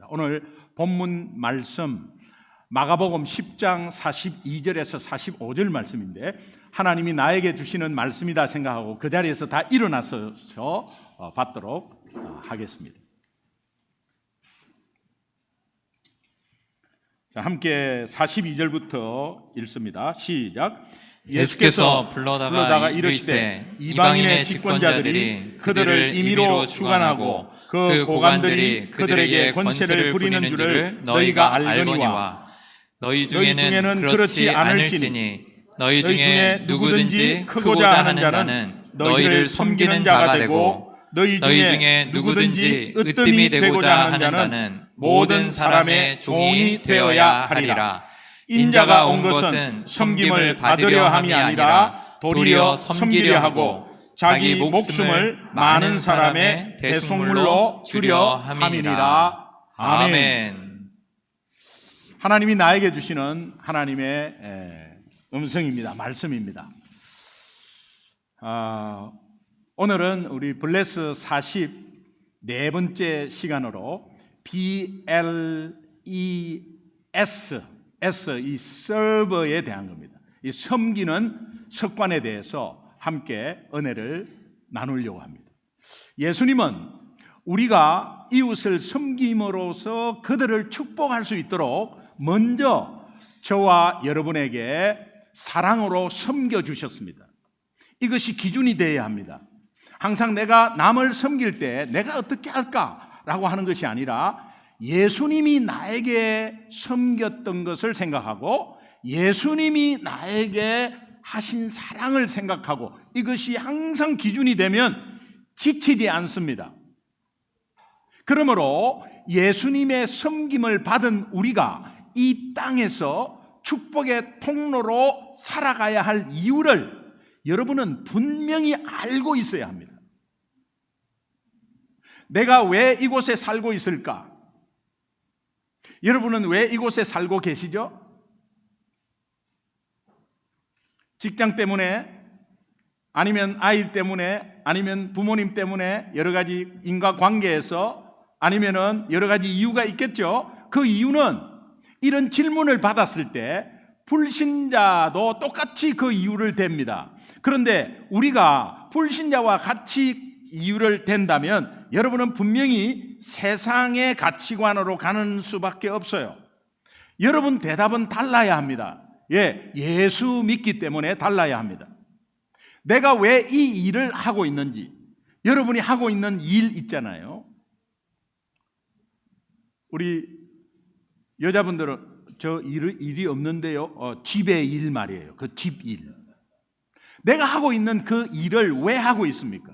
오늘 본문 말씀 마가복음 10장 42절에서 45절 말씀인데, 하나님이 나에게 주시는 말씀이다 생각하고 그 자리에서 다 일어나서 받도록 하겠습니다. 자, 함께 42절부터 읽습니다. 시작. 예수께서 불러다가 이르시되 이방인의 집권자들이 그들을 임의로 주관하고 그 고관들이 그들에게 권세를 부리는 줄을 너희가 알거니와 너희 중에는 그렇지 않을지니 너희 중에 누구든지 크고자 하는 자는 너희를 섬기는 자가 되고 너희 중에 누구든지 으뜸이 되고자 하는 자는 모든 사람의 종이 되어야 하리라. 인자가 온 것은 섬김을 받으려 함이 아니라 도리어 섬기려 하고 자기 목숨을 많은 사람의 대속물로 주려 함이니라. 아멘. 하나님이 나에게 주시는 하나님의 음성입니다. 말씀입니다. 오늘은 우리 블레스 44번째 시간으로 BLES 이 서버에 대한 겁니다. 이 섬기는 습관에 대해서 함께 은혜를 나누려고 합니다. 예수님은 우리가 이웃을 섬김으로써 그들을 축복할 수 있도록 먼저 저와 여러분에게 사랑으로 섬겨주셨습니다. 이것이 기준이 되어야 합니다. 항상 내가 남을 섬길 때 내가 어떻게 할까라고 하는 것이 아니라 예수님이 나에게 섬겼던 것을 생각하고 예수님이 나에게 하신 사랑을 생각하고 이것이 항상 기준이 되면 지치지 않습니다. 그러므로 예수님의 섬김을 받은 우리가 이 땅에서 축복의 통로로 살아가야 할 이유를 여러분은 분명히 알고 있어야 합니다. 내가 왜 이곳에 살고 있을까? 여러분은 왜 이곳에 살고 계시죠? 직장 때문에, 아니면 아이 때문에, 아니면 부모님 때문에, 여러 가지 인과관계에서, 아니면은 여러 가지 이유가 있겠죠. 그 이유는 이런 질문을 받았을 때 불신자도 똑같이 그 이유를 댑니다. 그런데 우리가 불신자와 같이 이유를 댄다면 여러분은 분명히 세상의 가치관으로 가는 수밖에 없어요. 여러분 대답은 달라야 합니다. 예수 믿기 때문에 달라야 합니다. 내가 왜 이 일을 하고 있는지, 여러분이 하고 있는 일 있잖아요. 우리 여자분들은 저 일이 없는데요. 집의 일 말이에요. 그 집 일. 내가 하고 있는 그 일을 왜 하고 있습니까?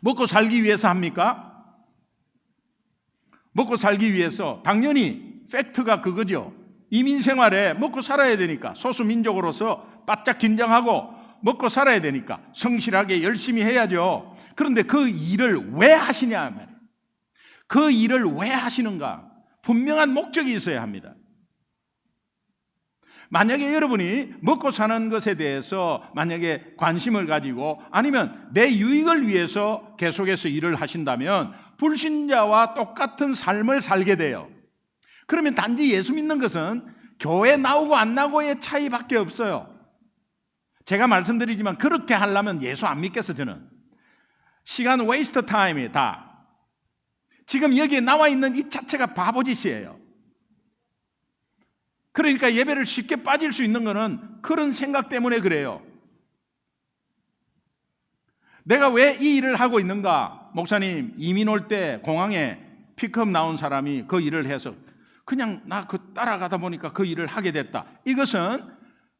먹고 살기 위해서 합니까? 먹고 살기 위해서 당연히 팩트가 그거죠. 이민 생활에 먹고 살아야 되니까 소수민족으로서 바짝 긴장하고 먹고 살아야 되니까 성실하게 열심히 해야죠. 그런데 그 일을 왜 하시냐 말이에요. 그 일을 왜 하시는가? 분명한 목적이 있어야 합니다. 만약에 여러분이 먹고 사는 것에 대해서 만약에 관심을 가지고 아니면 내 유익을 위해서 계속해서 일을 하신다면 불신자와 똑같은 삶을 살게 돼요. 그러면 단지 예수 믿는 것은 교회 나오고 안 나오고의 차이밖에 없어요. 제가 말씀드리지만 그렇게 하려면 예수 안 믿겠어. 저는 시간 웨이스트 타임이 다 지금 여기에 나와 있는 이 자체가 바보짓이에요. 그러니까 예배를 쉽게 빠질 수 있는 것은 그런 생각 때문에 그래요. 내가 왜 이 일을 하고 있는가? 목사님, 이민 올 때 공항에 픽업 나온 사람이 그 일을 해서 그냥 나 그 따라가다 보니까 그 일을 하게 됐다. 이것은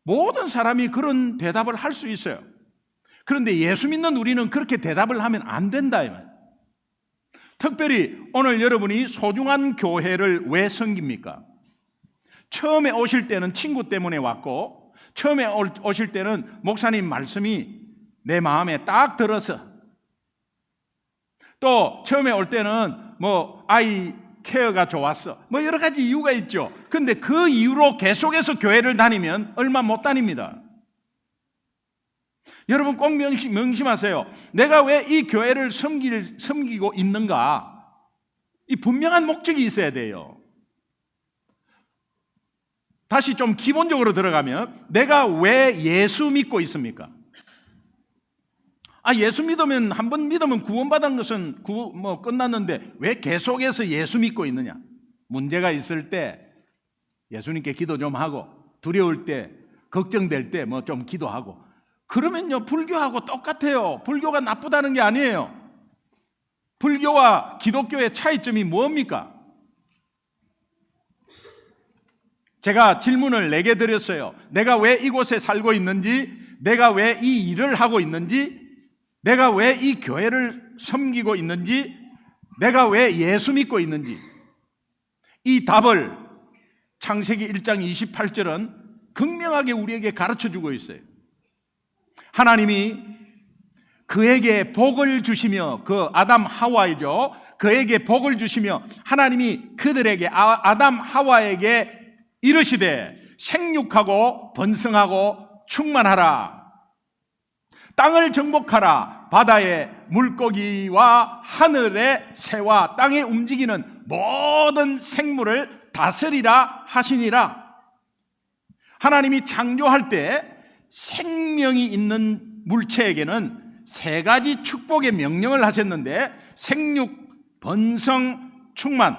모든 사람이 그런 대답을 할 수 있어요. 그런데 예수 믿는 우리는 그렇게 대답을 하면 안 된다 이 말. 특별히 오늘 여러분이 소중한 교회를 왜 섬깁니까? 처음에 오실 때는 친구 때문에 왔고, 처음에 오실 때는 목사님 말씀이 내 마음에 딱 들어서, 또 처음에 올 때는 아이 케어가 좋았어, 여러 가지 이유가 있죠. 근데 그 이유로 계속해서 교회를 다니면 얼마 못 다닙니다. 여러분 꼭 명심하세요. 내가 왜 이 교회를 섬기고 있는가? 이 분명한 목적이 있어야 돼요. 다시 좀 기본적으로 들어가면 내가 왜 예수 믿고 있습니까? 예수 믿으면 한 번 믿으면 구원받은 것은 끝났는데 왜 계속해서 예수 믿고 있느냐? 문제가 있을 때 예수님께 기도 좀 하고, 두려울 때, 걱정될 때 좀 기도하고, 그러면요 불교하고 똑같아요. 불교가 나쁘다는 게 아니에요. 불교와 기독교의 차이점이 뭡니까? 제가 질문을 4개 드렸어요. 내가 왜 이곳에 살고 있는지, 내가 왜 이 일을 하고 있는지, 내가 왜 이 교회를 섬기고 있는지, 내가 왜 예수 믿고 있는지. 이 답을 창세기 1장 28절은 극명하게 우리에게 가르쳐주고 있어요. 하나님이 그에게 복을 주시며, 그 아담 하와이죠, 그에게 복을 주시며 하나님이 그들에게, 아담 하와에게 이르시되 생육하고 번성하고 충만하라, 땅을 정복하라, 바다의 물고기와 하늘의 새와 땅에 움직이는 모든 생물을 다스리라 하시니라. 하나님이 창조할 때 생명이 있는 물체에게는 3가지 축복의 명령을 하셨는데, 생육, 번성, 충만.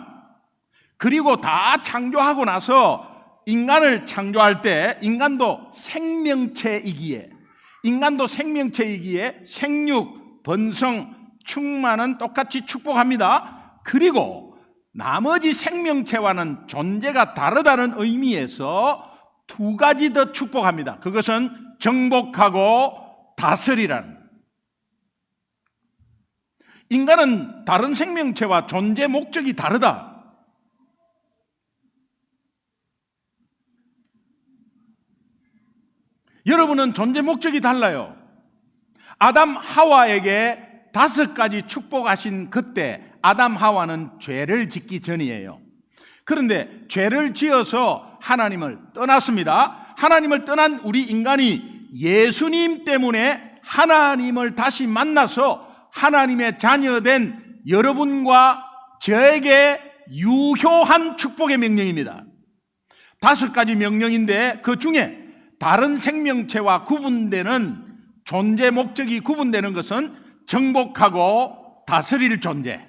그리고 다 창조하고 나서 인간을 창조할 때 인간도 생명체이기에 생육, 번성, 충만은 똑같이 축복합니다. 그리고 나머지 생명체와는 존재가 다르다는 의미에서 2가지 더 축복합니다. 그것은 정복하고 다스리라는. 인간은 다른 생명체와 존재 목적이 다르다. 여러분은 존재 목적이 달라요. 아담 하와에게 5가지 축복하신 그때 아담 하와는 죄를 짓기 전이에요. 그런데 죄를 지어서 하나님을 떠났습니다. 하나님을 떠난 우리 인간이 예수님 때문에 하나님을 다시 만나서 하나님의 자녀된 여러분과 저에게 유효한 축복의 명령입니다. 5가지 명령인데 그 중에 다른 생명체와 구분되는 존재 목적이 구분되는 것은 정복하고 다스릴 존재,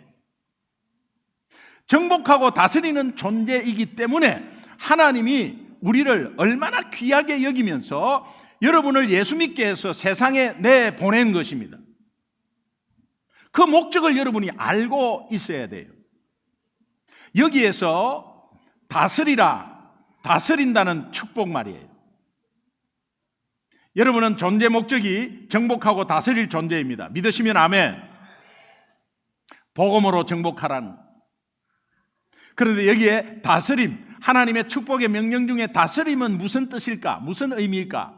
정복하고 다스리는 존재이기 때문에 하나님이 우리를 얼마나 귀하게 여기면서 여러분을 예수 믿게 해서 세상에 내보낸 것입니다. 그 목적을 여러분이 알고 있어야 돼요. 여기에서 다스리라, 다스린다는 축복 말이에요. 여러분은 존재 목적이 정복하고 다스릴 존재입니다. 믿으시면 아멘. 복음으로 정복하라는. 그런데 여기에 다스림, 하나님의 축복의 명령 중에 다스림은 무슨 뜻일까? 무슨 의미일까?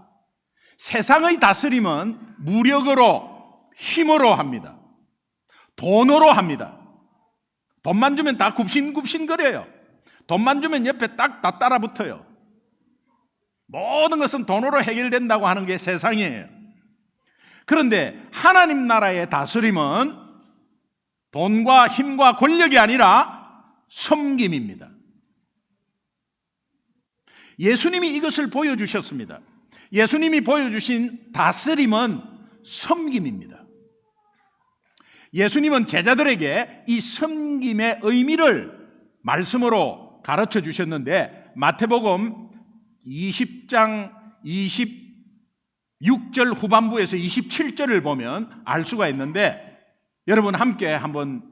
세상의 다스림은 무력으로, 힘으로 합니다. 돈으로 합니다. 돈만 주면 다 굽신굽신거려요. 돈만 주면 옆에 딱 다 따라붙어요. 모든 것은 돈으로 해결된다고 하는 게 세상이에요. 그런데 하나님 나라의 다스림은 돈과 힘과 권력이 아니라 섬김입니다. 예수님이 이것을 보여주셨습니다. 예수님이 보여주신 다스림은 섬김입니다. 예수님은 제자들에게 이 섬김의 의미를 말씀으로 가르쳐 주셨는데, 마태복음 20장 26절 후반부에서 27절을 보면 알 수가 있는데, 여러분 함께 한번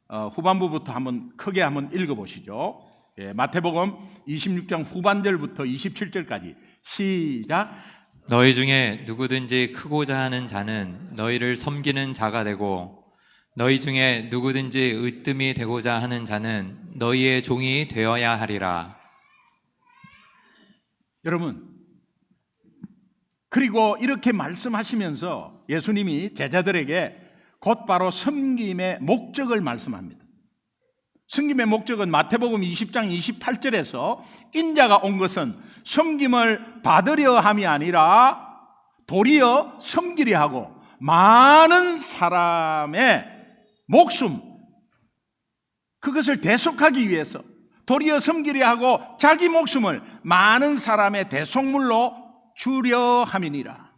후반부부터 한번 크게 한번 읽어보시죠. 마태복음 26장 후반절부터 27절까지 시작. 너희 중에 누구든지 크고자 하는 자는 너희를 섬기는 자가 되고, 너희 중에 누구든지 으뜸이 되고자 하는 자는 너희의 종이 되어야 하리라. 여러분, 그리고 이렇게 말씀하시면서 예수님이 제자들에게 곧바로 섬김의 목적을 말씀합니다. 섬김의 목적은 마태복음 20장 28절에서 인자가 온 것은 섬김을 받으려 함이 아니라 도리어 섬기려 하고 많은 사람의 목숨, 그것을 대속하기 위해서 도리어 섬기려 하고 자기 목숨을 많은 사람의 대속물로 주려 함이니라.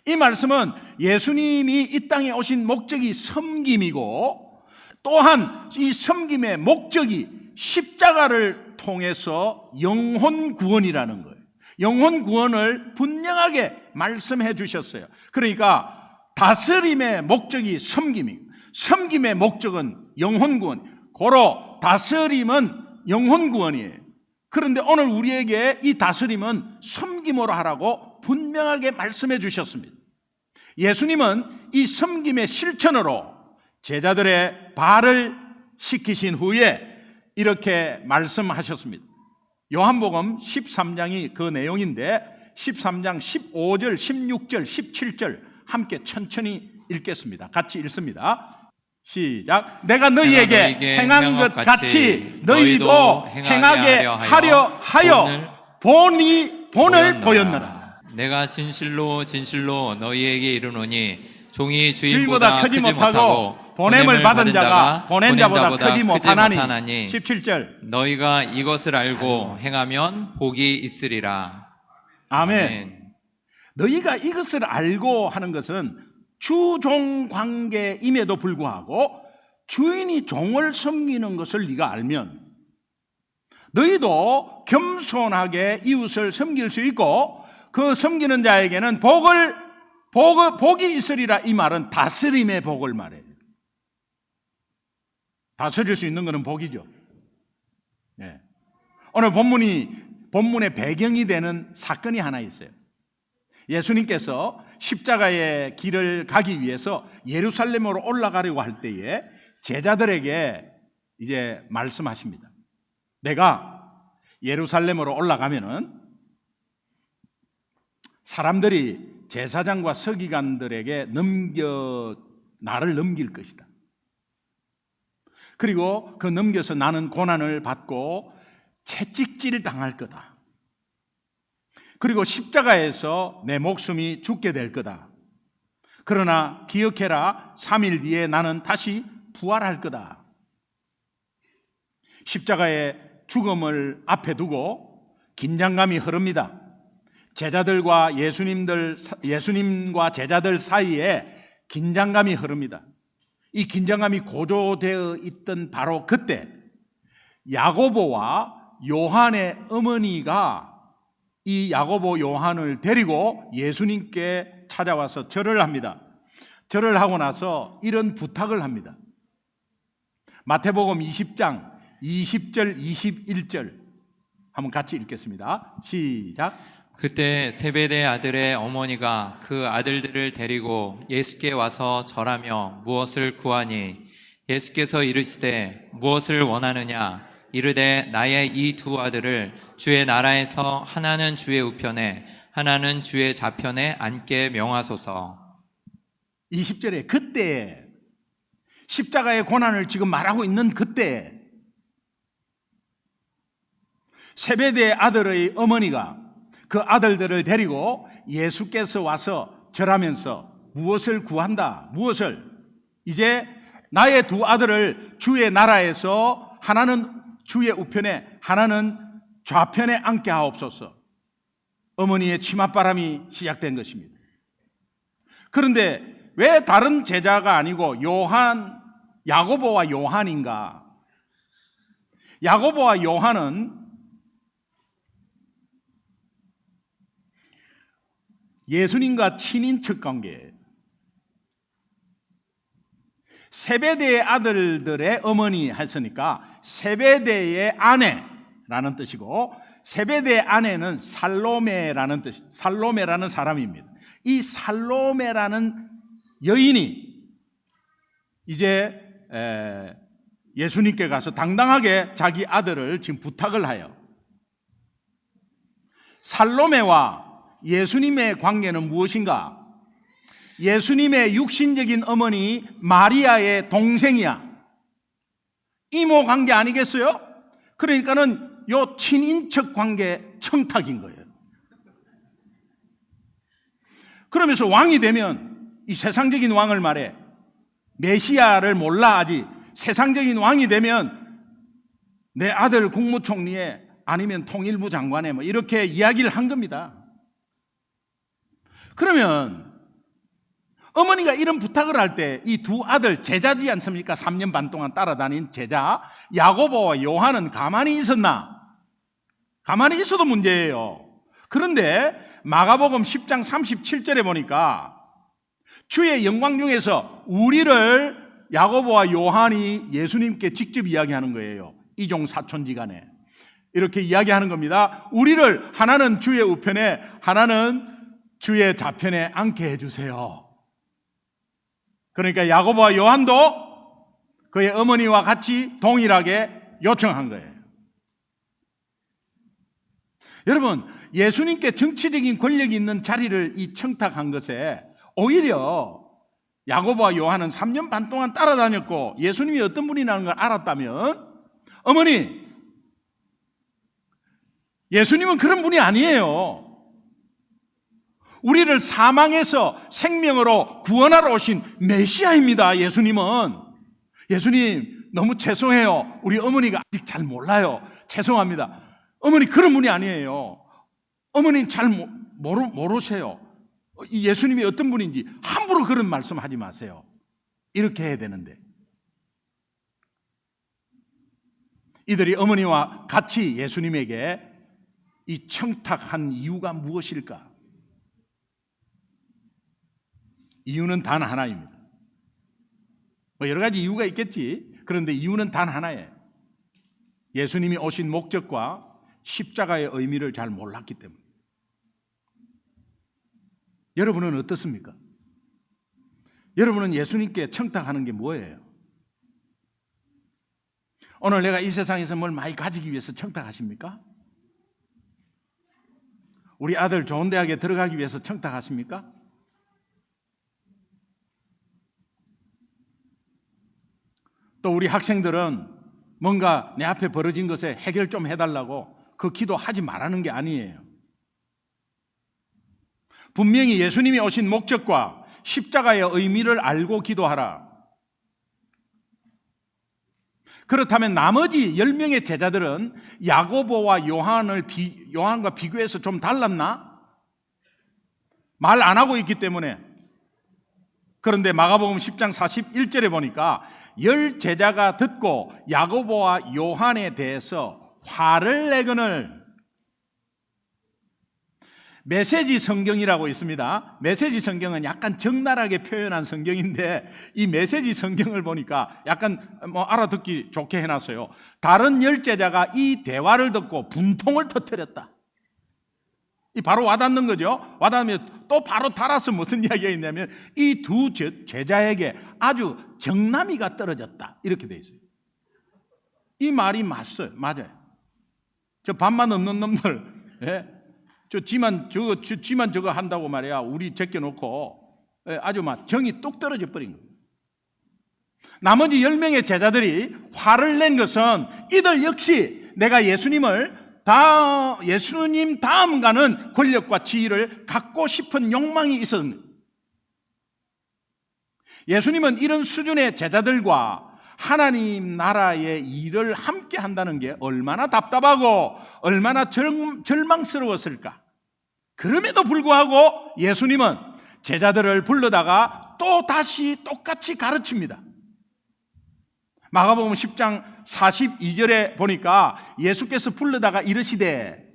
이 말씀은 예수님이 이 땅에 오신 목적이 섬김이고, 또한 이 섬김의 목적이 십자가를 통해서 영혼 구원이라는 거예요. 영혼 구원을 분명하게 말씀해 주셨어요. 그러니까 다스림의 목적이 섬김이고, 섬김의 목적은 영혼 구원. 고로 다스림은 영혼 구원이에요. 그런데 오늘 우리에게 이 다스림은 섬김으로 하라고 분명하게 말씀해 주셨습니다. 예수님은 이 섬김의 실천으로 제자들의 발을 씻기신 후에 이렇게 말씀하셨습니다. 요한복음 13장이 그 내용인데 13장 15절, 16절, 17절 함께 천천히 읽겠습니다. 같이 읽습니다. 시작. 내가 너희에게 행한 것 같이 너희도 행하게 하려 하여 본을 보였노라. 내가 진실로 진실로 너희에게 이르노니 종이 주인보다 크지 못하고 보냄을 받은 자가 보낸 자보다 크지 못하나니. 17절. 너희가 이것을 알고 행하면 복이 있으리라. 아멘. 너희가 이것을 알고 하는 것은 주종 관계임에도 불구하고 주인이 종을 섬기는 것을 네가 알면 너희도 겸손하게 이웃을 섬길 수 있고, 그 섬기는 자에게는 복이 있으리라. 이 말은 다스림의 복을 말해요. 다스릴 수 있는 것은 복이죠. 네. 오늘 본문의 배경이 되는 사건이 하나 있어요. 예수님께서 십자가의 길을 가기 위해서 예루살렘으로 올라가려고 할 때에 제자들에게 이제 말씀하십니다. 내가 예루살렘으로 올라가면은 사람들이 제사장과 서기관들에게 나를 넘길 것이다. 그리고 그 넘겨서 나는 고난을 받고 채찍질 당할 거다. 그리고 십자가에서 내 목숨이 죽게 될 거다. 그러나 기억해라, 3일 뒤에 나는 다시 부활할 거다. 십자가의 죽음을 앞에 두고 긴장감이 흐릅니다. 제자들과 예수님과 제자들 사이에 긴장감이 흐릅니다. 이 긴장감이 고조되어 있던 바로 그때 야고보와 요한의 어머니가 이 야고보 요한을 데리고 예수님께 찾아와서 절을 합니다. 절을 하고 나서 이런 부탁을 합니다. 마태복음 20장 20절 21절 한번 같이 읽겠습니다. 시작. 그때 세베대 아들의 어머니가 그 아들들을 데리고 예수께 와서 절하며 무엇을 구하니, 예수께서 이르시되 무엇을 원하느냐, 이르되 나의 이 두 아들을 주의 나라에서 하나는 주의 우편에 하나는 주의 좌편에 앉게 명하소서. 20절에 그때 십자가의 고난을 지금 말하고 있는 그때 세베대의 아들의 어머니가 그 아들들을 데리고 예수께서 와서 절하면서 무엇을 구한다. 무엇을? 이제 나의 두 아들을 주의 나라에서 하나는 주의 우편에 하나는 좌편에 앉게 하옵소서. 어머니의 치맛바람이 시작된 것입니다. 그런데 왜 다른 제자가 아니고 야고보와 요한인가? 야고보와 요한은 예수님과 친인척 관계예요. 세베대의 아들들의 어머니 했으니까 세베대의 아내라는 뜻이고, 세베대의 아내는 살로메라는 뜻, 살로메라는 사람입니다. 이 살로메라는 여인이 이제 예수님께 가서 당당하게 자기 아들을 지금 부탁을 해요. 살로메와 예수님의 관계는 무엇인가? 예수님의 육신적인 어머니 마리아의 동생이야. 이모 관계 아니겠어요? 그러니까는 요 친인척 관계 청탁인 거예요. 그러면서 왕이 되면 이 세상적인 왕을 말해, 메시아를 몰라 아직 세상적인 왕이 되면 내 아들 국무총리에 아니면 통일부 장관에 뭐 이렇게 이야기를 한 겁니다. 그러면 어머니가 이런 부탁을 할 때 이 두 아들 제자지 않습니까? 3년 반 동안 따라다닌 제자 야고보와 요한은 가만히 있었나? 가만히 있어도 문제예요. 그런데 마가복음 10장 37절에 보니까 주의 영광 중에서 우리를 야고보와 요한이 예수님께 직접 이야기하는 거예요. 이종 사촌지간에 이렇게 이야기하는 겁니다. 우리를 하나는 주의 우편에 하나는 주의 좌편에 앉게 해주세요. 그러니까 야고보와 요한도 그의 어머니와 같이 동일하게 요청한 거예요. 여러분, 예수님께 정치적인 권력이 있는 자리를 이 청탁한 것에 오히려 야고보와 요한은 3년 반 동안 따라다녔고 예수님이 어떤 분이라는 걸 알았다면 어머니, 예수님은 그런 분이 아니에요. 우리를 사망에서 생명으로 구원하러 오신 메시아입니다. 예수님은. 예수님 너무 죄송해요. 우리 어머니가 아직 잘 몰라요. 죄송합니다. 어머니 그런 분이 아니에요. 어머니는 잘 모르세요. 예수님이 어떤 분인지 함부로 그런 말씀하지 마세요. 이렇게 해야 되는데 이들이 어머니와 같이 예수님에게 이 청탁한 이유가 무엇일까? 이유는 단 하나입니다. 뭐 여러 가지 이유가 있겠지. 그런데 이유는 단 하나예요. 예수님이 오신 목적과 십자가의 의미를 잘 몰랐기 때문에. 여러분은 어떻습니까? 여러분은 예수님께 청탁하는 게 뭐예요? 오늘 내가 이 세상에서 뭘 많이 가지기 위해서 청탁하십니까? 우리 아들 좋은 대학에 들어가기 위해서 청탁하십니까? 또 우리 학생들은 뭔가 내 앞에 벌어진 것에 해결 좀 해달라고 그 기도하지 말라는 게 아니에요. 분명히 예수님이 오신 목적과 십자가의 의미를 알고 기도하라. 그렇다면 나머지 10명의 제자들은 야고보와 요한과 비교해서 좀 달랐나? 말 안 하고 있기 때문에. 그런데 마가복음 10장 41절에 보니까 10 제자가 듣고 야고보와 요한에 대해서 화를 내거늘. 메시지 성경이라고 있습니다. 메시지 성경은 약간 적나라하게 표현한 성경인데 이 메시지 성경을 보니까 약간 알아듣기 좋게 해놨어요. 다른 10 제자가 이 대화를 듣고 분통을 터뜨렸다. 이 바로 와닿는 거죠. 와닿으면 또 바로 달아서 무슨 이야기가 있냐면 이 두 제자에게 아주 정나미가 떨어졌다. 이렇게 돼 있어요. 이 말이 맞아요. 저 밥만 없는 놈들, 예? 지만 저거 한다고 말이야. 우리 제껴놓고 아주 막 정이 뚝 떨어져 버린 거예요. 나머지 10명의 제자들이 화를 낸 것은 이들 역시 내가 예수님 다음 가는 권력과 지위를 갖고 싶은 욕망이 있었는 거예요. 예수님은 이런 수준의 제자들과 하나님 나라의 일을 함께 한다는 게 얼마나 답답하고 얼마나 절망스러웠을까. 그럼에도 불구하고 예수님은 제자들을 불러다가 또 다시 똑같이 가르칩니다. 마가복음 10장 42절에 보니까 예수께서 불러다가 이르시되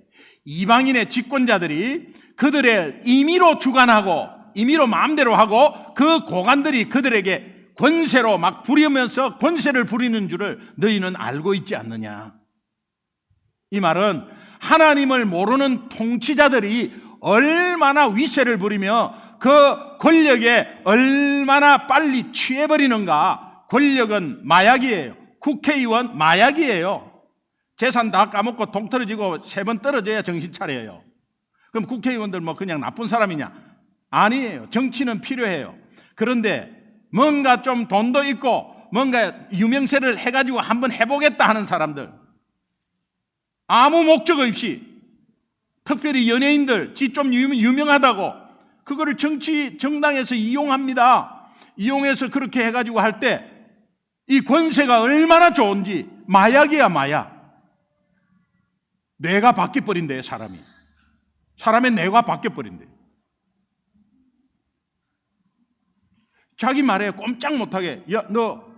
이방인의 집권자들이 그들의 임의로 주관하고 임의로 마음대로 하고 그 고관들이 그들에게 권세로 막 부리면서 권세를 부리는 줄을 너희는 알고 있지 않느냐. 이 말은 하나님을 모르는 통치자들이 얼마나 위세를 부리며 그 권력에 얼마나 빨리 취해버리는가. 권력은 마약이에요. 국회의원 마약이에요. 재산 다 까먹고 동 떨어지고 3번 떨어져야 정신 차려요. 그럼 국회의원들 뭐 그냥 나쁜 사람이냐? 아니에요. 정치는 필요해요. 그런데 뭔가 좀 돈도 있고 뭔가 유명세를 해가지고 한번 해보겠다 하는 사람들, 아무 목적 없이 특별히 연예인들 지 좀 유명하다고 그거를 정당에서 이용합니다. 이용해서 그렇게 해가지고 할 때 이 권세가 얼마나 좋은지. 마약이야, 마약. 뇌가 바뀌어버린대, 사람이. 사람의 뇌가 바뀌어버린대. 자기 말에 꼼짝 못하게, 야, 너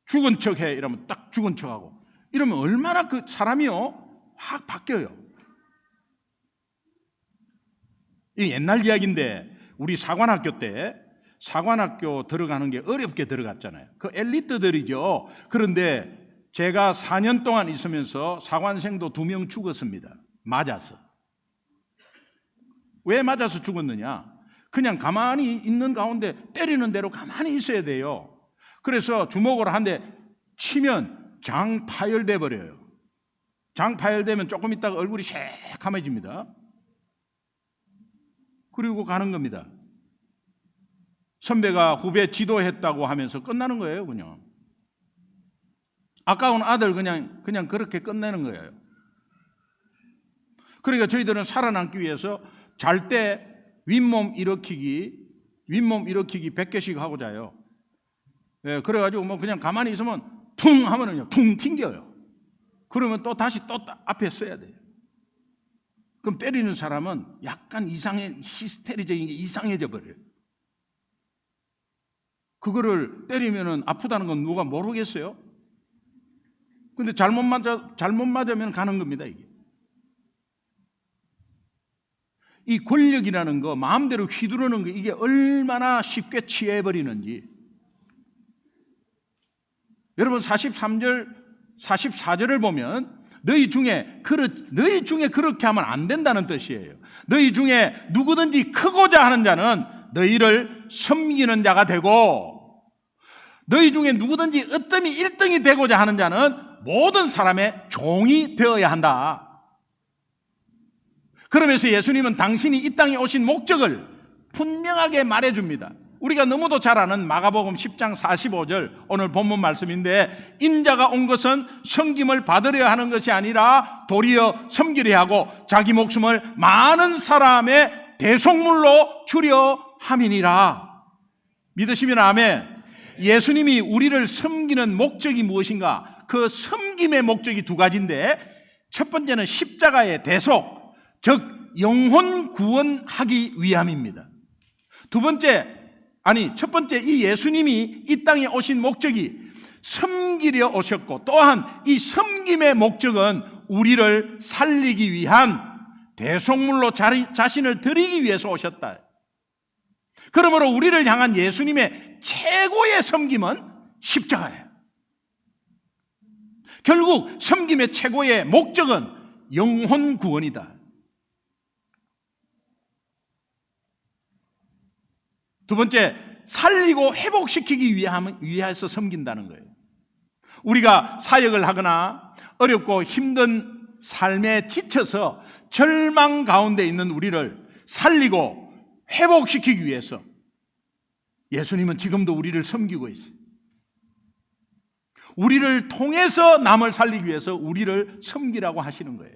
죽은 척해. 이러면 딱 죽은 척하고. 이러면 얼마나 그 사람이요, 확 바뀌어요. 이 옛날 이야기인데, 우리 사관학교 때, 사관학교 들어가는 게 어렵게 들어갔잖아요. 그 엘리트들이죠. 그런데 제가 4년 동안 있으면서 사관생도 2명 죽었습니다. 맞아서. 왜 맞아서 죽었느냐? 그냥 가만히 있는 가운데 때리는 대로 가만히 있어야 돼요. 그래서 주먹으로 한 대 치면 장 파열돼 버려요. 장 파열되면 조금 있다가 얼굴이 새카매집니다. 그리고 가는 겁니다. 선배가 후배 지도했다고 하면서 끝나는 거예요, 그냥. 아까운 아들 그냥 그렇게 끝내는 거예요. 그러니까 저희들은 살아남기 위해서 잘 때 윗몸 일으키기 100개씩 하고 자요. 예, 그래가지고 뭐 그냥 가만히 있으면 퉁 하면은요, 퉁 튕겨요. 그러면 또 다시 또 앞에 서야 돼요. 그럼 때리는 사람은 약간 히스테리적인 게 이상해져 버려요. 그거를 때리면은 아프다는 건 누가 모르겠어요? 근데 잘못 맞으면 가는 겁니다, 이게. 이 권력이라는 거, 마음대로 휘두르는 거, 이게 얼마나 쉽게 취해버리는지. 여러분 43절, 44절을 보면 너희 중에 그렇게 하면 안 된다는 뜻이에요. 너희 중에 누구든지 크고자 하는 자는 너희를 섬기는 자가 되고, 너희 중에 누구든지 으뜸이 1등이 되고자 하는 자는 모든 사람의 종이 되어야 한다. 그러면서 예수님은 당신이 이 땅에 오신 목적을 분명하게 말해줍니다. 우리가 너무도 잘 아는 마가복음 10장 45절 오늘 본문 말씀인데, 인자가 온 것은 섬김을 받으려 하는 것이 아니라 도리어 섬기려 하고 자기 목숨을 많은 사람의 대속물로 주려 함이니라. 믿으시면 아멘. 예수님이 우리를 섬기는 목적이 무엇인가? 그 섬김의 목적이 두 가지인데, 첫 번째는 십자가의 대속, 즉 영혼 구원하기 위함입니다. 첫 번째 이 예수님이 이 땅에 오신 목적이 섬기려 오셨고, 또한 이 섬김의 목적은 우리를 살리기 위한 대속물로 자신을 드리기 위해서 오셨다. 그러므로 우리를 향한 예수님의 최고의 섬김은 십자가예요. 결국 섬김의 최고의 목적은 영혼 구원이다. 두 번째, 살리고 회복시키기 위해서 섬긴다는 거예요. 우리가 사역을 하거나 어렵고 힘든 삶에 지쳐서 절망 가운데 있는 우리를 살리고 회복시키기 위해서 예수님은 지금도 우리를 섬기고 있어요. 우리를 통해서 남을 살리기 위해서 우리를 섬기라고 하시는 거예요.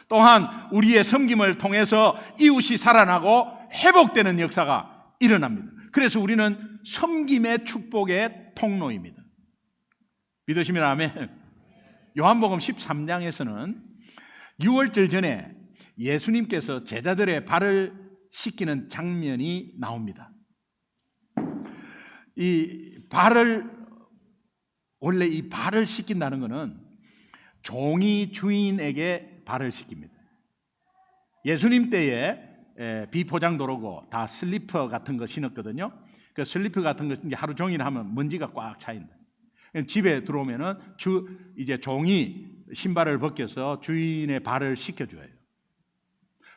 또한 우리의 섬김을 통해서 이웃이 살아나고 회복되는 역사가 일어납니다. 그래서 우리는 섬김의 축복의 통로입니다. 믿으시면 아멘. 요한복음 13장에서는 유월절 전에 예수님께서 제자들의 발을 씻기는 장면이 나옵니다. 원래 이 발을 씻긴다는 것은 종이 주인에게 발을 씻깁니다. 예수님 때에 비포장 도로고 다 슬리퍼 같은 거 신었거든요. 그 슬리퍼 같은 거 하루 종일 하면 먼지가 꽉 차인다. 집에 들어오면은 이제 종이 신발을 벗겨서 주인의 발을 씻겨줘요.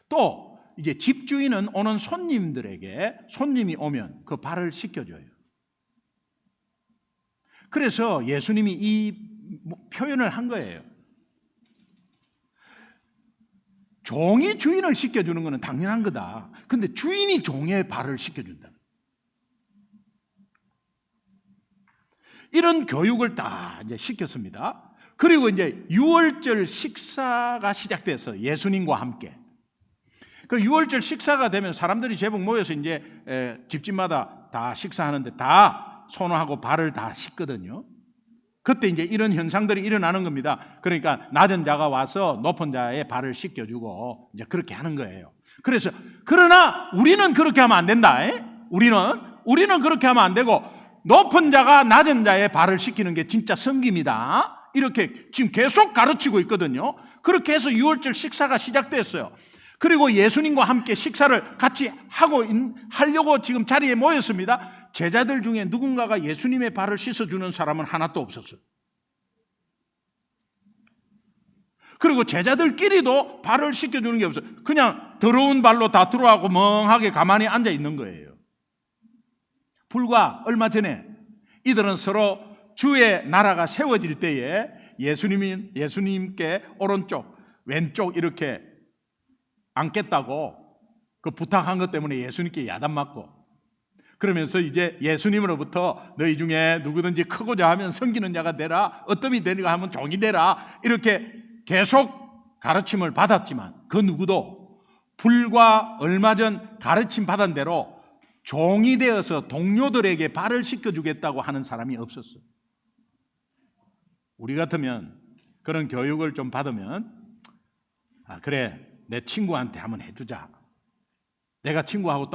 또 이제 집주인은 오는 손님이 오면 그 발을 씻겨줘요. 그래서 예수님이 이 표현을 한 거예요. 종이 주인을 씻겨주는 것은 당연한 거다. 근데 주인이 종의 발을 씻겨준다. 이런 교육을 다 이제 시켰습니다. 그리고 이제 유월절 식사가 시작돼서 예수님과 함께 그 유월절 식사가 되면 사람들이 제법 모여서 이제 집집마다 다 식사하는데 다 손하고 발을 다 씻거든요. 그때 이제 이런 현상들이 일어나는 겁니다. 그러니까 낮은 자가 와서 높은 자의 발을 씻겨주고 이제 그렇게 하는 거예요. 그래서 그러나 우리는 그렇게 하면 안 된다. 우리는 그렇게 하면 안 되고 높은 자가 낮은 자의 발을 씻기는 게 진짜 섬김이다. 이렇게 지금 계속 가르치고 있거든요. 그렇게 해서 6월절 식사가 시작됐어요. 그리고 예수님과 함께 식사를 같이 하려고 지금 자리에 모였습니다. 제자들 중에 누군가가 예수님의 발을 씻어주는 사람은 하나도 없었어요. 그리고 제자들끼리도 발을 씻겨주는 게 없어요. 그냥 더러운 발로 다 들어가고 멍하게 가만히 앉아 있는 거예요. 불과 얼마 전에 이들은 서로 주의 나라가 세워질 때에 예수님께 오른쪽, 왼쪽 이렇게 앉겠다고 그 부탁한 것 때문에 예수님께 야단맞고 그러면서 이제 예수님으로부터 너희 중에 누구든지 크고자 하면 섬기는 자가 되라, 어떠이 되리가 하면 종이 되라 이렇게 계속 가르침을 받았지만 그 누구도 불과 얼마 전 가르침 받은 대로 종이 되어서 동료들에게 발을 씻겨주겠다고 하는 사람이 없었어요. 우리 같으면 그런 교육을 좀 받으면 그래 내 친구한테 한번 해주자. 내가 친구하고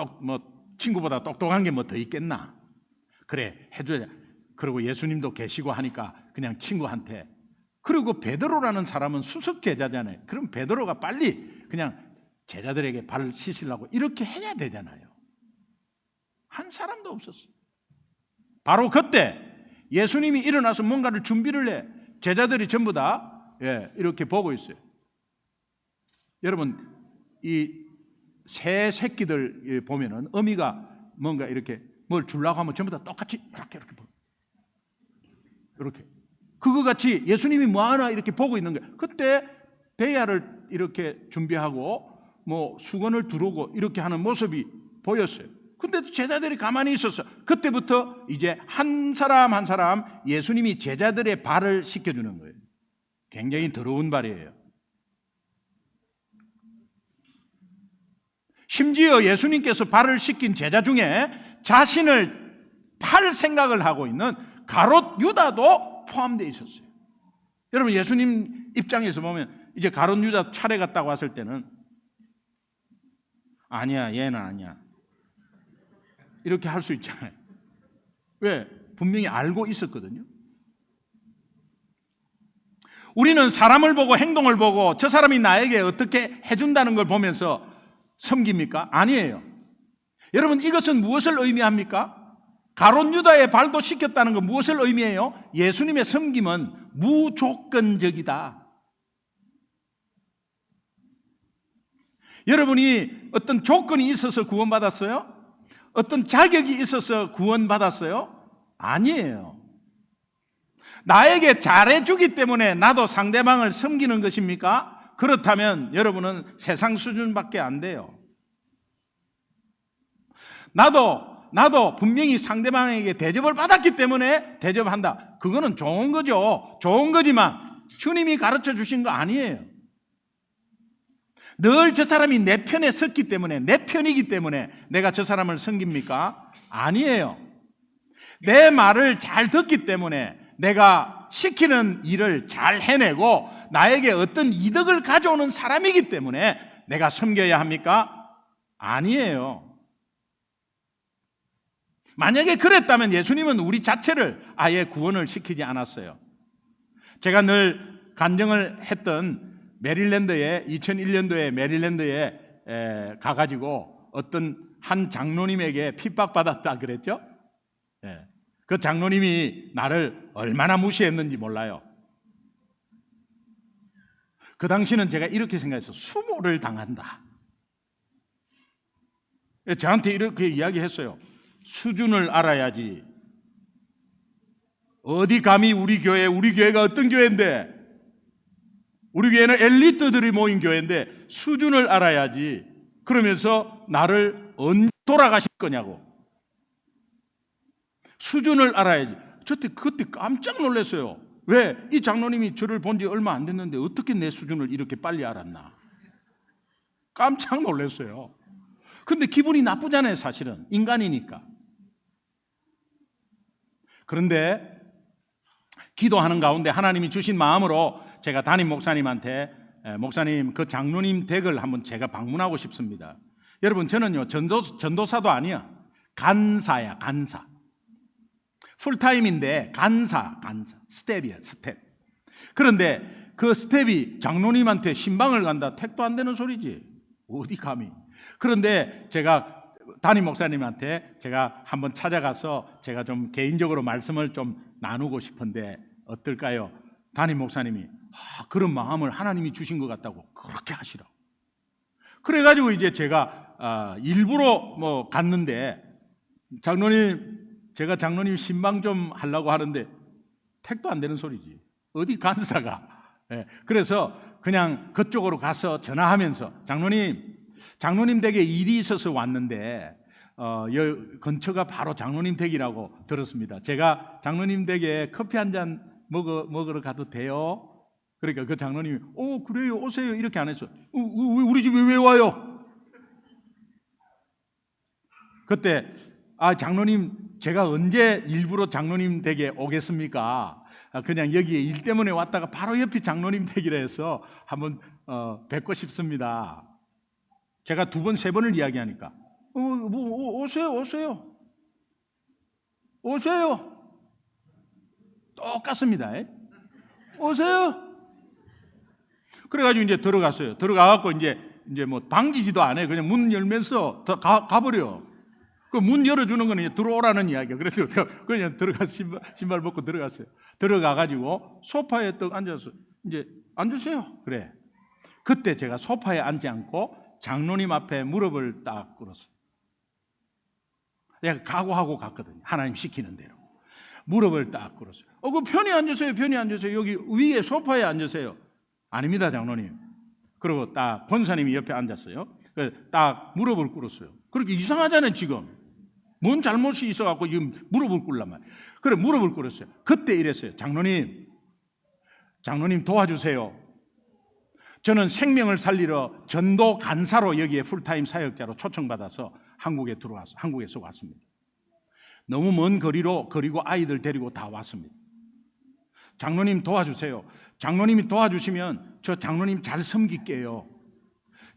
친구보다 똑똑한 게 뭐 더 있겠나? 그래 해주자. 그리고 예수님도 계시고 하니까 그냥 친구한테. 그리고 베드로라는 사람은 수석 제자잖아요. 그럼 베드로가 빨리 그냥 제자들에게 발을 씻으려고 이렇게 해야 되잖아요. 한 사람도 없었어요. 바로 그때 예수님이 일어나서 뭔가를 준비를 해. 제자들이 전부 다 이렇게 보고 있어요. 여러분 이 새 새끼들 보면은 어미가 뭔가 이렇게 뭘 주려고 하면 전부 다 똑같이 이렇게 이렇게 그거 같이 예수님이 뭐하나 이렇게 보고 있는 거예요. 그때 대야를 이렇게 준비하고 뭐 수건을 두르고 이렇게 하는 모습이 보였어요. 근데 제자들이 가만히 있었어. 그때부터 이제 한 사람 한 사람 예수님이 제자들의 발을 씻겨주는 거예요. 굉장히 더러운 발이에요. 심지어 예수님께서 발을 씻긴 제자 중에 자신을 팔 생각을 하고 있는 가롯 유다도 포함되어 있었어요. 여러분 예수님 입장에서 보면 이제 가롯 유다 차례가 딱 왔을 때는 아니야 얘는 아니야 이렇게 할 수 있잖아요. 왜? 분명히 알고 있었거든요. 우리는 사람을 보고 행동을 보고 저 사람이 나에게 어떻게 해준다는 걸 보면서 섬깁니까? 아니에요. 여러분 이것은 무엇을 의미합니까? 가롯 유다의 발도 씻겼다는 건 무엇을 의미해요? 예수님의 섬김은 무조건적이다. 여러분이 어떤 조건이 있어서 구원받았어요? 어떤 자격이 있어서 구원받았어요? 아니에요. 나에게 잘해주기 때문에 나도 상대방을 섬기는 것입니까? 그렇다면 여러분은 세상 수준밖에 안 돼요. 나도 분명히 상대방에게 대접을 받았기 때문에 대접한다. 그거는 좋은 거죠. 좋은 거지만 주님이 가르쳐 주신 거 아니에요. 늘 저 사람이 내 편에 섰기 때문에 내 편이기 때문에 내가 저 사람을 섬깁니까? 아니에요. 내 말을 잘 듣기 때문에 내가 시키는 일을 잘 해내고 나에게 어떤 이득을 가져오는 사람이기 때문에 내가 섬겨야 합니까? 아니에요. 만약에 그랬다면 예수님은 우리 자체를 아예 구원을 시키지 않았어요. 제가 늘 간증을 했던 메릴랜드에 2001년도에 메릴랜드에 가가지고 어떤 한 장로님에게 핍박받았다 그랬죠? 그 장로님이 나를 얼마나 무시했는지 몰라요. 그 당시는 제가 이렇게 생각했어요. 수모를 당한다. 저한테 이렇게 이야기했어요. 수준을 알아야지. 어디 감히 우리 교회가 어떤 교회인데, 우리 교회는 엘리트들이 모인 교회인데 수준을 알아야지. 그러면서 나를 언제 돌아가실 거냐고. 수준을 알아야지. 그때 깜짝 놀랐어요. 왜? 이 장로님이 저를 본 지 얼마 안 됐는데 어떻게 내 수준을 이렇게 빨리 알았나? 깜짝 놀랐어요. 근데 기분이 나쁘잖아요, 사실은. 인간이니까. 그런데 기도하는 가운데 하나님이 주신 마음으로 제가 담임 목사님한테 목사님 그 장로님 댁을 한번 제가 방문하고 싶습니다. 여러분 저는요 전도사도 아니야. 간사야 간사. 풀타임인데 간사 스텝이야 스텝. 그런데 그 스텝이 장로님한테 신방을 간다. 택도 안 되는 소리지. 어디 감히. 그런데 제가 담임 목사님한테 제가 한번 찾아가서 제가 좀 개인적으로 말씀을 좀 나누고 싶은데 어떨까요? 담임 목사님이 그런 마음을 하나님이 주신 것 같다고 그렇게 하시라고. 그래가지고 이제 제가 일부러 뭐 갔는데 장로님 제가 장로님 신방 좀 하려고 하는데 택도 안 되는 소리지. 어디 간사가. 그래서 그냥 그쪽으로 가서 전화하면서 장로님 댁에 일이 있어서 왔는데 여기 근처가 바로 장로님 댁이라고 들었습니다. 제가 장로님 댁에 커피 한 잔 먹으러 가도 돼요? 그러니까 그 장로님이 그래요 오세요 이렇게 안 했어. 우리 집에 왜 와요? 그때 장로님 제가 언제 일부러 장로님 댁에 오겠습니까? 그냥 여기에 일 때문에 왔다가 바로 옆이 장로님 댁이라 해서 한번 뵙고 싶습니다. 제가 2번, 3번을 이야기하니까 오세요. 똑같습니다. 오세요. 그래가지고 이제 들어갔어요. 들어가갖고 이제 뭐 당기지도 않아요. 그냥 문 열면서 가버려. 그 문 열어주는 거는 들어오라는 이야기야. 그래서 그냥 들어가서 신발 벗고 들어갔어요. 들어가가지고 소파에 떡 앉아서 이제 앉으세요. 그래. 그때 제가 소파에 앉지 않고 장로님 앞에 무릎을 딱 꿇었어요. 내가 각오하고 갔거든요. 하나님 시키는 대로. 무릎을 딱 꿇었어요. 그 편히 앉으세요. 여기 위에 소파에 앉으세요. 아닙니다, 장로님. 그리고 딱 권사님이 옆에 앉았어요. 딱 무릎을 꿇었어요. 그렇게 이상하잖아요, 지금. 뭔 잘못이 있어갖고 지금 무릎을 꿇란 말이에요. 그래, 무릎을 꿇었어요. 그때 이랬어요. 장로님 도와주세요. 저는 생명을 살리러 전도 간사로 여기에 풀타임 사역자로 초청받아서 한국에서 왔습니다. 너무 먼 거리고 아이들 데리고 다 왔습니다. 장로님 도와주세요. 장로님이 도와주시면 저 장로님 잘 섬길게요.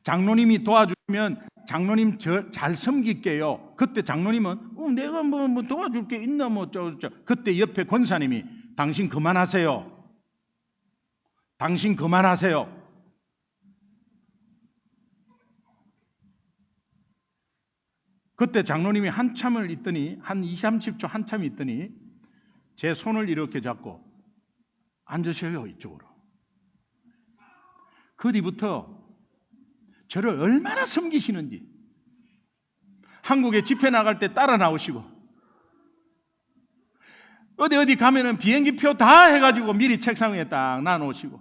장로님이 도와주면 장로님 잘 섬길게요. 그때 장로님은 내가 뭐 도와줄 게 있나 그때 옆에 권사님이 당신 그만하세요. 그때 장로님이 한참을 있더니 한 20, 30초 한참 있더니 제 손을 이렇게 잡고 앉으셔요 이쪽으로. 그 뒤부터 저를 얼마나 섬기시는지 한국에 집회 나갈 때 따라 나오시고 어디 가면은 비행기표 다 해가지고 미리 책상 위에 딱 놔놓으시고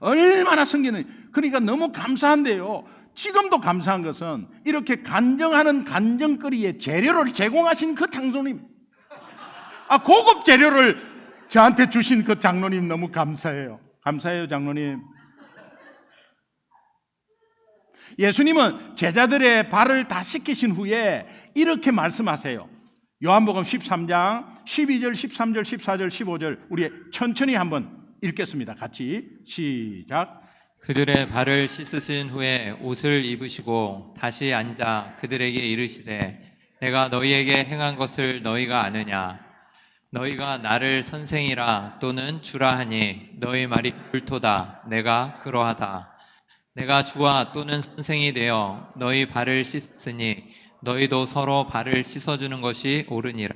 얼마나 섬기는. 그러니까 너무 감사한데요. 지금도 감사한 것은 이렇게 간증하는 간증거리에 재료를 제공하신 그 장로님, 고급 재료를 저한테 주신 그 장로님 너무 감사해요. 장로님. 예수님은 제자들의 발을 다 씻기신 후에 이렇게 말씀하세요. 요한복음 13장 12절, 13절, 14절, 15절 우리 천천히 한번 읽겠습니다. 같이 시작. 그들의 발을 씻으신 후에 옷을 입으시고 다시 앉아 그들에게 이르시되 내가 너희에게 행한 것을 너희가 아느냐? 너희가 나를 선생이라 또는 주라 하니 너희 말이 옳도다. 내가 그러하다. 내가 주와 또는 선생이 되어 너희 발을 씻으니 너희도 서로 발을 씻어주는 것이 옳으니라.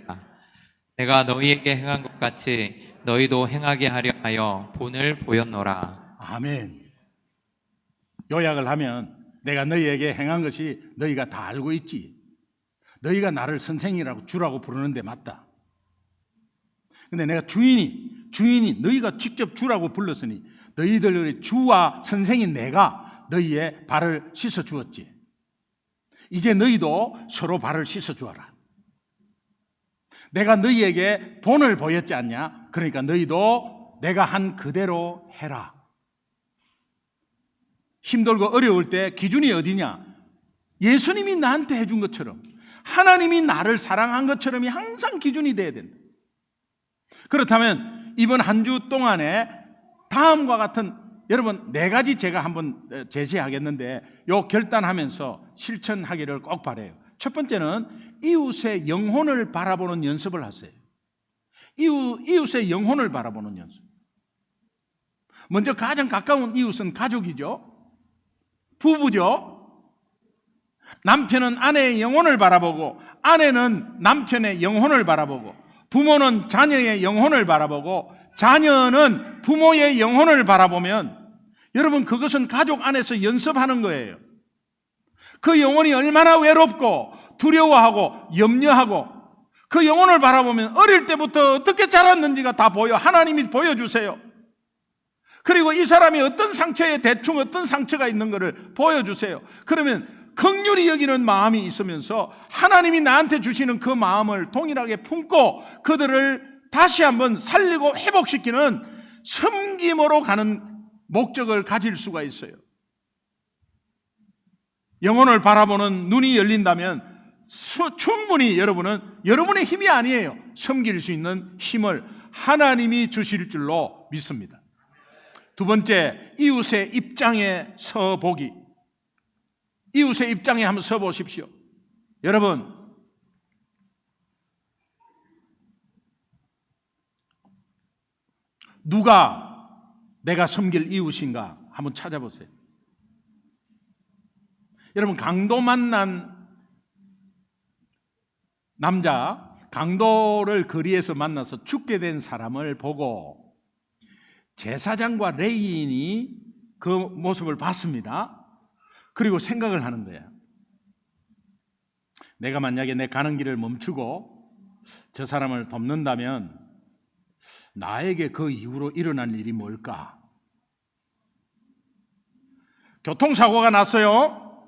내가 너희에게 행한 것 같이 너희도 행하게 하려 하여 본을 보였노라. 아멘. 요약을 하면 내가 너희에게 행한 것이 너희가 다 알고 있지. 너희가 나를 선생이라고 주라고 부르는데 맞다. 근데 내가 주인이 너희가 직접 주라고 불렀으니 너희들의 주와 선생인 내가 너희의 발을 씻어 주었지. 이제 너희도 서로 발을 씻어 주어라. 내가 너희에게 본을 보였지 않냐? 그러니까 너희도 내가 한 그대로 해라. 힘들고 어려울 때 기준이 어디냐? 예수님이 나한테 해준 것처럼 하나님이 나를 사랑한 것처럼이 항상 기준이 돼야 된다. 그렇다면 이번 한 주 동안에 다음과 같은 여러분 4가지 제가 한번 제시하겠는데 요 결단하면서 실천하기를 꼭 바라요. 첫 번째는 이웃의 영혼을 바라보는 연습을 하세요. 이웃의 영혼을 바라보는 연습. 먼저 가장 가까운 이웃은 가족이죠. 부부죠. 남편은 아내의 영혼을 바라보고 아내는 남편의 영혼을 바라보고 부모는 자녀의 영혼을 바라보고 자녀는 부모의 영혼을 바라보면 여러분 그것은 가족 안에서 연습하는 거예요. 그 영혼이 얼마나 외롭고 두려워하고 염려하고 그 영혼을 바라보면 어릴 때부터 어떻게 자랐는지가 다 보여. 하나님이 보여주세요. 그리고 이 사람이 어떤 상처에 대충 어떤 상처가 있는 것을 보여주세요. 그러면 긍휼히 여기는 마음이 있으면서 하나님이 나한테 주시는 그 마음을 동일하게 품고 그들을 다시 한번 살리고 회복시키는 섬김으로 가는 목적을 가질 수가 있어요. 영혼을 바라보는 눈이 열린다면 충분히 여러분은 여러분의 힘이 아니에요. 섬길 수 있는 힘을 하나님이 주실 줄로 믿습니다. 두 번째, 이웃의 입장에 서보기. 이웃의 입장에 한번 서보십시오. 여러분, 누가 내가 섬길 이웃인가 한번 찾아보세요. 여러분, 강도 만난 남자, 강도를 거리에서 만나서 죽게 된 사람을 보고 제사장과 레위인이 그 모습을 봤습니다. 그리고 생각을 하는 거예요. 내가 만약에 내 가는 길을 멈추고 저 사람을 돕는다면 나에게 그 이후로 일어날 일이 뭘까? 교통사고가 났어요.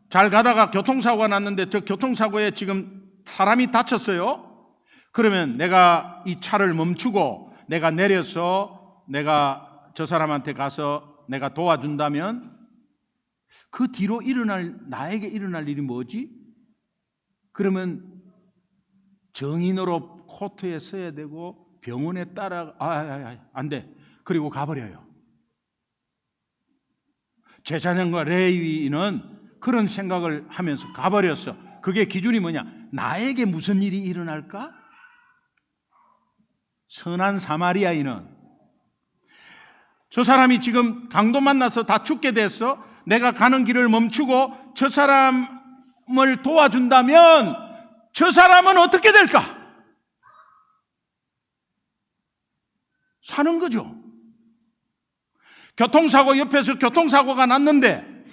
잘 가다가 교통사고가 났는데 저 교통사고에 지금 사람이 다쳤어요. 그러면 내가 이 차를 멈추고 내가 내려서 내가 저 사람한테 가서 내가 도와준다면 그 뒤로 나에게 일어날 일이 뭐지? 그러면 정인으로 코트에 서야 되고 병원에 안 돼. 그리고 가버려요. 제사장과 레위인은 그런 생각을 하면서 가버렸어. 그게 기준이 뭐냐? 나에게 무슨 일이 일어날까? 선한 사마리아인은 저 사람이 지금 강도 만나서 다 죽게 됐어. 내가 가는 길을 멈추고 저 사람을 도와준다면 저 사람은 어떻게 될까? 사는 거죠. 교통사고 옆에서 교통사고가 났는데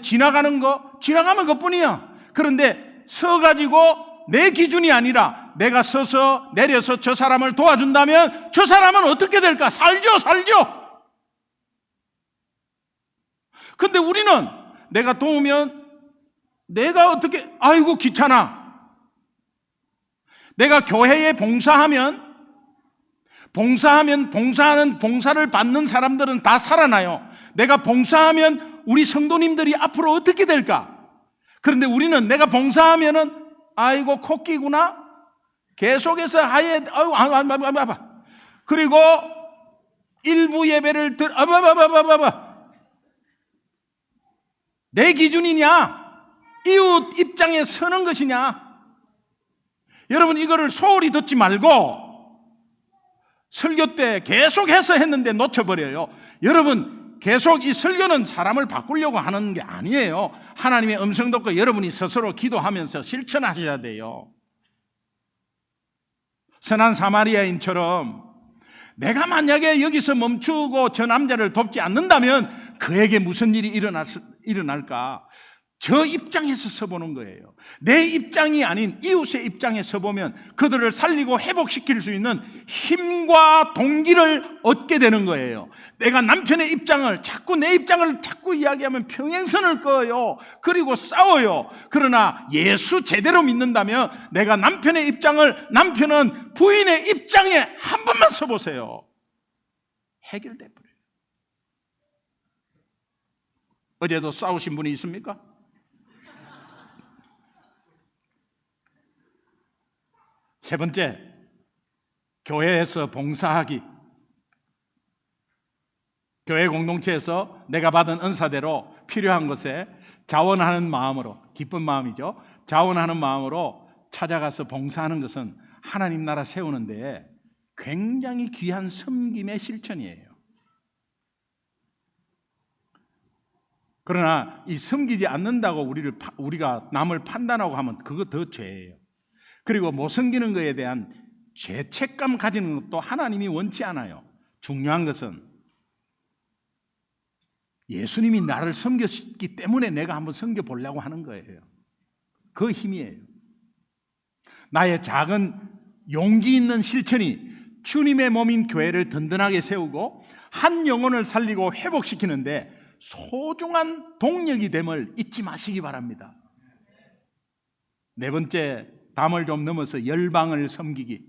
지나가면 그뿐이야. 그런데 서가지고 내 기준이 아니라 내가 서서 내려서 저 사람을 도와준다면 저 사람은 어떻게 될까? 살죠. 근데 우리는 내가 도우면 내가 어떻게, 아이고 귀찮아. 내가 교회에 봉사하는 봉사를 받는 사람들은 다 살아나요. 내가 봉사하면 우리 성도님들이 앞으로 어떻게 될까? 그런데 우리는 내가 봉사하면은 아이고 코끼구나. 계속해서 그리고 일부 예배를 내 기준이냐? 이웃 입장에 서는 것이냐? 여러분 이거를 소홀히 듣지 말고 설교 때 계속해서 했는데 놓쳐버려요. 여러분 계속 이 설교는 사람을 바꾸려고 하는 게 아니에요. 하나님의 음성 듣고 여러분이 스스로 기도하면서 실천하셔야 돼요. 선한 사마리아인처럼 내가 만약에 여기서 멈추고 저 남자를 돕지 않는다면 그에게 무슨 일이 일어날까? 저 입장에서 서보는 거예요. 내 입장이 아닌 이웃의 입장에 서보면 그들을 살리고 회복시킬 수 있는 힘과 동기를 얻게 되는 거예요. 내가 남편의 입장을 내 입장을 자꾸 이야기하면 평행선을 그어요. 그리고 싸워요. 그러나 예수 제대로 믿는다면 내가 남편은 부인의 입장에 한 번만 서보세요. 해결돼 버려요. 어제도 싸우신 분이 있습니까? 세 번째, 교회에서 봉사하기. 교회 공동체에서 내가 받은 은사대로 필요한 것에 자원하는 마음으로, 기쁜 마음이죠. 자원하는 마음으로 찾아가서 봉사하는 것은 하나님 나라 세우는 데에 굉장히 귀한 섬김의 실천이에요. 그러나 이 섬기지 않는다고 우리가 남을 판단하고 하면 그거 더 죄예요. 그리고 못 섬기는 것에 대한 죄책감 가지는 것도 하나님이 원치 않아요. 중요한 것은 예수님이 나를 섬겼기 때문에 내가 한번 섬겨보려고 하는 거예요. 그 힘이에요. 나의 작은 용기 있는 실천이 주님의 몸인 교회를 든든하게 세우고 한 영혼을 살리고 회복시키는데 소중한 동력이 됨을 잊지 마시기 바랍니다. 네 번째, 담을 좀 넘어서 열방을 섬기기.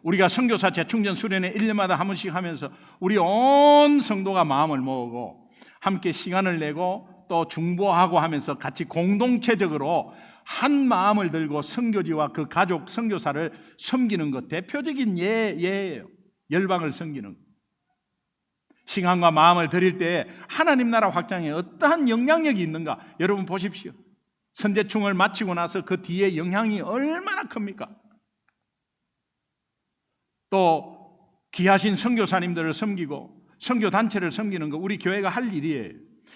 우리가 선교사 재충전 수련회 1년마다 한 번씩 하면서 우리 온 성도가 마음을 모으고 함께 시간을 내고 또 중보하고 하면서 같이 공동체적으로 한 마음을 들고 선교지와 그 가족 선교사를 섬기는 것, 대표적인 예예요. 열방을 섬기는 것. 시간과 마음을 드릴 때 하나님 나라 확장에 어떠한 영향력이 있는가? 여러분 보십시오. 선제충을 마치고 나서 그 뒤에 영향이 얼마나 큽니까? 또 귀하신 선교사님들을 섬기고 선교단체를 섬기는 거 우리 교회가 할 일이에요.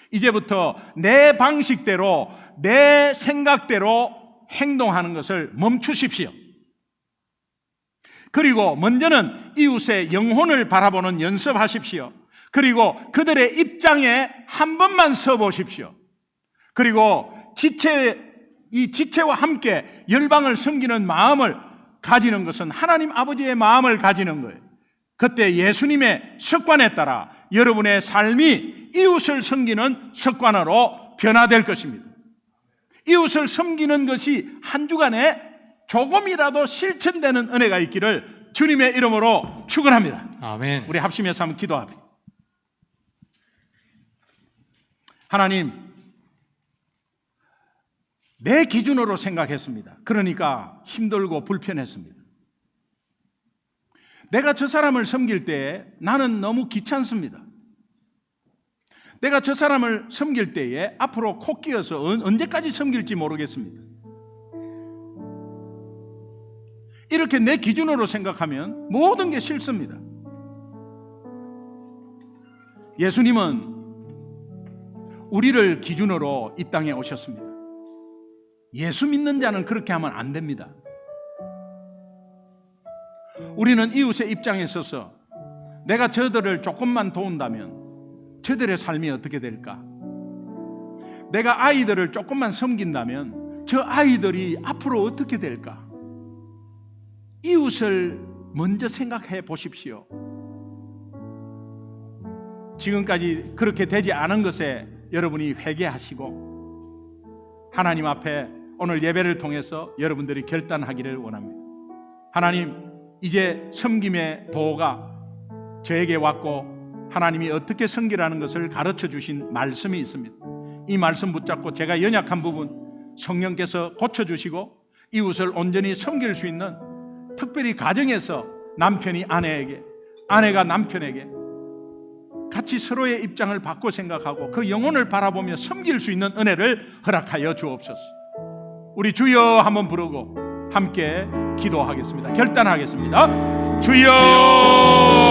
이제부터 내 방식대로 내 생각대로 행동하는 것을 멈추십시오. 그리고 먼저는 이웃의 영혼을 바라보는 연습하십시오. 그리고 그들의 입장에 한 번만 서보십시오. 그리고 이 지체와 함께 열방을 섬기는 마음을 가지는 것은 하나님 아버지의 마음을 가지는 거예요. 그때 예수님의 습관에 따라 여러분의 삶이 이웃을 섬기는 습관으로 변화될 것입니다. 이웃을 섬기는 것이 한 주간에 조금이라도 실천되는 은혜가 있기를 주님의 이름으로 축원합니다. 아멘. 우리 합심해서 한번 기도합니다. 하나님, 내 기준으로 생각했습니다. 그러니까 힘들고 불편했습니다. 내가 저 사람을 섬길 때 나는 너무 귀찮습니다. 내가 저 사람을 섬길 때에 앞으로 코 끼어서 언제까지 섬길지 모르겠습니다. 이렇게 내 기준으로 생각하면 모든 게 싫습니다. 예수님은 우리를 기준으로 이 땅에 오셨습니다. 예수 믿는 자는 그렇게 하면 안 됩니다. 우리는 이웃의 입장에 서서 내가 저들을 조금만 도운다면 저들의 삶이 어떻게 될까? 내가 아이들을 조금만 섬긴다면 저 아이들이 앞으로 어떻게 될까? 이웃을 먼저 생각해 보십시오. 지금까지 그렇게 되지 않은 것에 여러분이 회개하시고 하나님 앞에 오늘 예배를 통해서 여러분들이 결단하기를 원합니다. 하나님, 이제 섬김의 도가 저에게 왔고 하나님이 어떻게 섬기라는 것을 가르쳐 주신 말씀이 있습니다. 이 말씀 붙잡고 제가 연약한 부분 성령께서 고쳐주시고 이웃을 온전히 섬길 수 있는, 특별히 가정에서 남편이 아내에게, 아내가 남편에게 같이 서로의 입장을 바꿔 생각하고 그 영혼을 바라보며 섬길 수 있는 은혜를 허락하여 주옵소서. 우리 주여 한번 부르고 함께 기도하겠습니다. 결단하겠습니다. 주여